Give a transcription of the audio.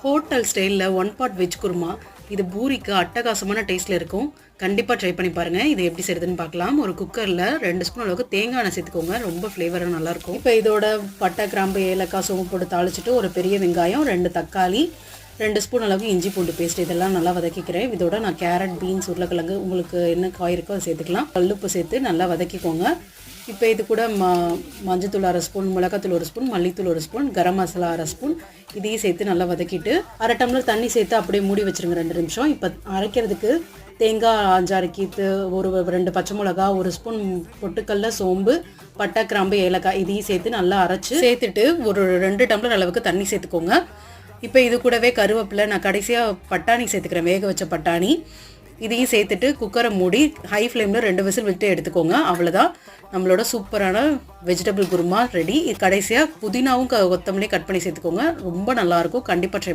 Hotel ஸ்டைலில் one pot veg kurma. இது பூரிக்கு அட்டகாசமான டேஸ்ட்டில் இருக்கும். கண்டிப்பாக ட்ரை பண்ணி பாருங்கள். இது எப்படி செய்யுதுன்னு பார்க்கலாம். ஒரு குக்கரில் 2 ஸ்பூன் அளவுக்கு தேங்காய் எண்ணெய் சேர்த்துக்கோங்க. ரொம்ப ஃப்ளேவராக நல்லாயிருக்கும். இப்போ இதோட பட்டை, கிராம்பு, ஏலக்காய், சோம்பு போட்டு தாளிச்சிட்டு ஒரு பெரிய வெங்காயம், 2 தக்காளி, 2 ஸ்பூன் அளவுக்கு இஞ்சி பூண்டு பேஸ்ட் இதெல்லாம் நல்லா வதக்கிக்கிறேன். இதோட நான் கேரட், பீன்ஸ், உருளைக்கிழங்கு உங்களுக்கு என்ன காய் இருக்கோ அதை சேர்த்துக்கலாம். கல்லுப்பு சேர்த்து நல்லா வதக்கிக்கோங்க. இப்போ இது கூட மஞ்சத்தூள் 1/2 ஸ்பூன், மிளகாத்தூள் 1 ஸ்பூன், மல்லித்தூள் 1 ஸ்பூன், கரம் மசாலா 1/2 ஸ்பூன் இதையும் சேர்த்து நல்லா வதக்கிட்டு 1/2 டம்ளர் தண்ணி சேர்த்து அப்படியே மூடி வச்சுருங்க 2 நிமிஷம். இப்போ அரைக்கிறதுக்கு தேங்காய் 5-6 கீத்து, ஒரு 2 பச்சை மிளகா, 1 ஸ்பூன் பொட்டுக்கல்ல, சோம்பு, பட்டை, கிராம்பு, ஏலக்காய் இதையும் சேர்த்து நல்லா அரைச்சி சேர்த்துட்டு ஒரு 2 டம்ளர் அளவுக்கு தண்ணி சேர்த்துக்கோங்க. இப்போ இது கூடவே கருவேப்பிலை, நான் கடைசியாக பட்டாணி சேர்த்துக்கிறேன், வேக வச்ச பட்டாணி இதையும் சேர்த்துட்டு குக்கரை மூடி ஹை ஃப்ளேமில் 2 விசில் விட்டு எடுத்துக்கோங்க. அவ்வளோதான், நம்மளோட சூப்பரான வெஜிடபிள் குருமா ரெடி. கடைசியாக புதினாவும் கொத்தமல்லியும் கட் பண்ணி சேர்த்துக்கோங்க. ரொம்ப நல்லாயிருக்கும். கண்டிப்பாக ட்ரை